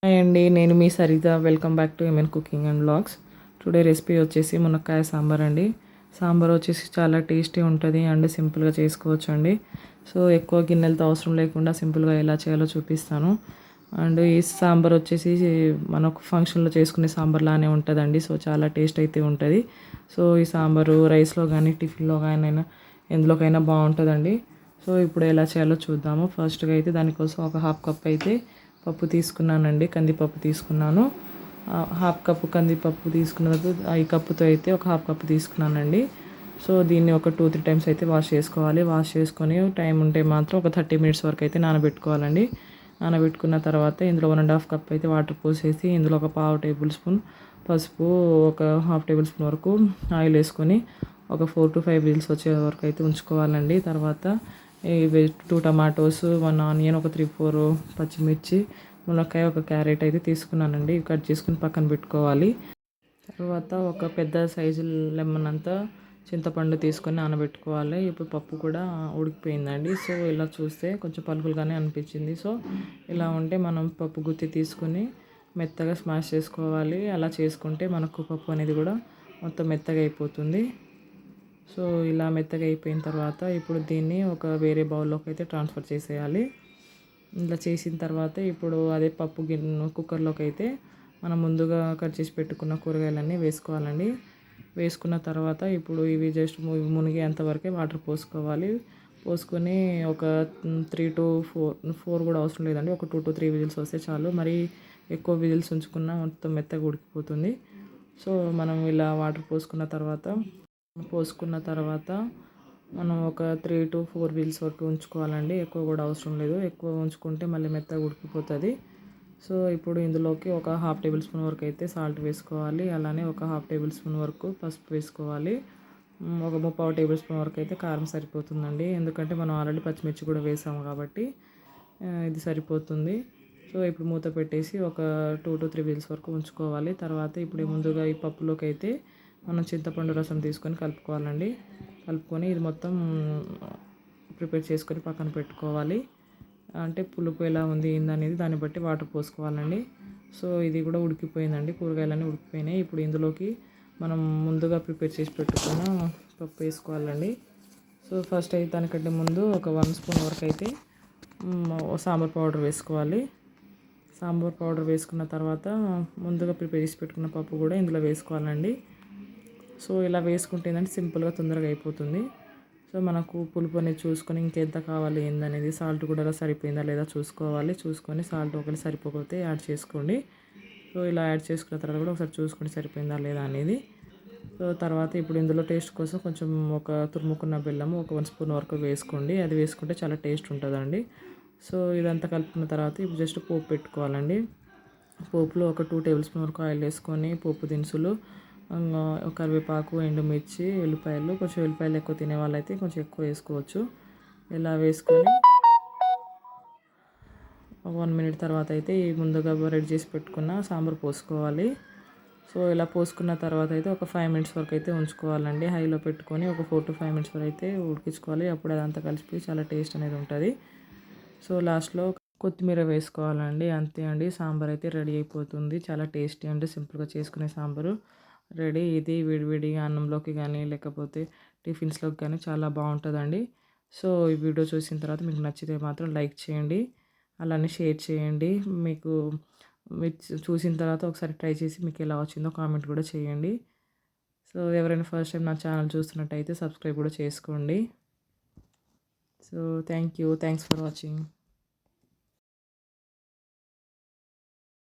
Hi అండి, నేను మీ Saritha. Welcome back to MN cooking and vlogs. Today recipe వచ్చేసి మునక్కాయ సాంబార్ అండి. సాంబార్ వచ్చేసి చాలా టేస్టీ ఉంటుంది అండ్ సింపుల్గా చేసుకోవచ్చు అండి. సో ఎక్కువ గిన్నెలతో అవసరం లేకుండా సింపుల్గా ఎలా చేయాలో చూపిస్తాను. అండ్ ఈ సాంబార్ వచ్చేసి మనకు ఫంక్షన్లో చేసుకునే సాంబార్ లానే ఉంటుందండి. సో చాలా టేస్ట్ అయితే ఉంటుంది. సో ఈ సాంబారు రైస్లో కానీ టిఫిన్లో కానీ ఎందులోకైనా బాగుంటుందండి. సో ఇప్పుడు ఎలా చేయాలో చూద్దాము. ఫస్ట్గా అయితే దానికోసం ఒక హాఫ్ కప్ అయితే పప్పు తీసుకున్నానండి, కందిపప్పు తీసుకున్నాను. హాఫ్ కప్పు కందిపప్పు తీసుకున్నప్పుడు ఈ కప్పుతో అయితే ఒక హాఫ్ కప్పు తీసుకున్నానండి. సో దీన్ని ఒక 2-3 టైమ్స్ అయితే వాష్ చేసుకోవాలి. వాష్ చేసుకొని టైం ఉంటే మాత్రం ఒక 30 మినిట్స్ వరకు అయితే నానబెట్టుకోవాలండి. నానబెట్టుకున్న తర్వాత ఇందులో 1.5 కప్ అయితే వాటర్ పోసేసి ఇందులో ఒక పావు టేబుల్ స్పూన్ పసుపు, ఒక హాఫ్ టేబుల్ స్పూన్ వరకు ఆయిల్ వేసుకొని ఒక 4 to 5 విజిల్స్ వచ్చే వరకు అయితే ఉంచుకోవాలండి. తర్వాత ఇవి 2 టమాటోస్, 1 ఆనియన్, ఒక 3-4 పచ్చిమిర్చి, మునక్కాయ, ఒక క్యారెట్ అయితే తీసుకున్నానండి. ఇవి కట్ చేసుకుని పక్కన పెట్టుకోవాలి. తర్వాత ఒక పెద్ద సైజు లెమన్ అంతా చింతపండు తీసుకొని నానబెట్టుకోవాలి. ఇప్పుడు పప్పు కూడా ఉడికిపోయిందండి. సో ఇలా చూస్తే కొంచెం పలుకులుగానే అనిపించింది. సో ఇలా ఉంటే మనం పప్పు గుత్తి తీసుకొని మెత్తగా స్మాష్ చేసుకోవాలి. అలా చేసుకుంటే మనకు పప్పు అనేది కూడా మొత్తం మెత్తగా అయిపోతుంది. సో ఇలా మెత్తగా అయిపోయిన తర్వాత ఇప్పుడు దీన్ని ఒక వేరే బౌల్లోకి అయితే ట్రాన్స్ఫర్ చేసేయాలి. ఇలా చేసిన తర్వాత ఇప్పుడు అదే పప్పు కుక్కర్లోకి అయితే మనం ముందుగా కట్ చేసి పెట్టుకున్న కూరగాయలన్నీ వేసుకోవాలండి. వేసుకున్న తర్వాత ఇప్పుడు ఇవి జస్ట్ మునిగేంత వరకే వాటర్ పోసుకోవాలి. పోసుకొని ఒక 3-4 కూడా అవసరం లేదండి, ఒక 2-3 విజిల్స్ వస్తే చాలు. మరి ఎక్కువ విజిల్స్ ఉంచుకున్న మొత్తం మెత్తగా ఉడికిపోతుంది. సో మనం ఇలా వాటర్ పోసుకున్న తర్వాత మనం ఒక 3-4 విజిల్స్ వరకు ఉంచుకోవాలండి. ఎక్కువ కూడా అవసరం లేదు, ఎక్కువ ఉంచుకుంటే మళ్ళీ మెత్తగా ఉడికిపోతుంది. సో ఇప్పుడు ఇందులోకి ఒక హాఫ్ టేబుల్ స్పూన్ వరకు అయితే సాల్ట్ వేసుకోవాలి. అలానే ఒక హాఫ్ టేబుల్ స్పూన్ వరకు పసుపు వేసుకోవాలి. ఒక 3/4 టేబుల్ స్పూన్ వరకు అయితే కారం సరిపోతుందండి, ఎందుకంటే మనం ఆల్రెడీ పచ్చిమిర్చి కూడా వేసాము కాబట్టి ఇది సరిపోతుంది. సో ఇప్పుడు మూత పెట్టేసి ఒక 2-3 విజిల్స్ వరకు ఉంచుకోవాలి. తర్వాత ఇప్పుడు ముందుగా ఈ పప్పులోకి అయితే మనం చింతపండు రసం తీసుకొని కలుపుకోవాలండి. కలుపుకొని ఇది మొత్తం ప్రిపేర్ చేసుకొని పక్కన పెట్టుకోవాలి. అంటే పులుపు ఎలా ఉంది ఏందనేది దాన్ని బట్టి వాటర్ పోసుకోవాలండి. సో ఇది కూడా ఉడికిపోయిందండి, కూరగాయలన్నీ ఉడికిపోయినాయి. ఇప్పుడు ఇందులోకి మనం ముందుగా ప్రిపేర్ చేసి పెట్టుకున్న పప్పు వేసుకోవాలండి. సో ఫస్ట్ అయితే దానికంటే ముందు ఒక 1 స్పూన్ వరకు అయితే సాంబార్ పౌడర్ వేసుకోవాలి. సాంబార్ పౌడర్ వేసుకున్న తర్వాత ముందుగా ప్రిపేర్ చేసి పెట్టుకున్న పప్పు కూడా ఇందులో వేసుకోవాలండి. సో ఇలా వేసుకుంటే ఏంటంటే సింపుల్గా తొందరగా అయిపోతుంది. సో మనకు పులుపు అనేది చూసుకొని ఇంకెంత కావాలి ఏందనేది, సాల్ట్ కూడా సరిపోయిందా లేదా చూసుకోవాలి. చూసుకొని సాల్ట్ ఒకవేళ సరిపోతే యాడ్ చేసుకోండి. సో ఇలా యాడ్ చేసుకున్న తర్వాత కూడా ఒకసారి చూసుకొని సరిపోయిందా లేదా అనేది. సో తర్వాత ఇప్పుడు ఇందులో టేస్ట్ కోసం కొంచెం ఒక తురుముకున్న బెల్లము ఒక 1 స్పూన్ వరకు వేసుకోండి. అది వేసుకుంటే చాలా టేస్ట్ ఉంటుందండి. సో ఇదంతా కలుపుకున్న తర్వాత ఇప్పుడు జస్ట్ పోపు పెట్టుకోవాలండి. పోపులో ఒక 2 టేబుల్ స్పూన్ వరకు ఆయిల్ వేసుకొని పోపు దినుసులు, కరివేపాకు, ఎండుమిర్చి, ఉల్లిపాయలు, కొంచెం ఉల్లిపాయలు ఎక్కువ తినే వాళ్ళైతే కొంచెం ఎక్కువ వేసుకోవచ్చు. ఇలా వేసుకొని 1 మినిట్ తర్వాత అయితే ఈ ముందుగా రెడీ చేసి పెట్టుకున్న సాంబార్ పోసుకోవాలి. సో ఇలా పోసుకున్న తర్వాత అయితే ఒక 5 మినిట్స్ వరకు అయితే ఉంచుకోవాలండి. హైలో పెట్టుకొని ఒక 4 to 5 మినిట్స్ వరకు అయితే ఉడికించుకోవాలి. అప్పుడు అదంతా కలిసిపోయి చాలా టేస్ట్ అనేది ఉంటుంది. సో లాస్ట్లో కొత్తిమీర వేసుకోవాలండి. అంతే అండి, సాంబార్ అయితే రెడీ అయిపోతుంది. చాలా టేస్టీ అండి, సింపుల్గా చేసుకునే సాంబారు రెడీ. ఇది విడివిడిగా అన్నంలోకి కానీ లేకపోతే టిఫిన్స్లోకి కానీ చాలా బాగుంటుందండి. సో ఈ వీడియో చూసిన తర్వాత మీకు నచ్చితే మాత్రం లైక్ చేయండి, అలానే షేర్ చేయండి. మీకు చూసిన తర్వాత ఒకసారి ట్రై చేసి మీకు ఎలా వచ్చిందో కామెంట్ కూడా చేయండి. సో ఎవరైనా ఫస్ట్ టైం నా ఛానల్ చూస్తున్నట్టయితే సబ్స్క్రైబ్ కూడా చేసుకోండి. So thanks for watching.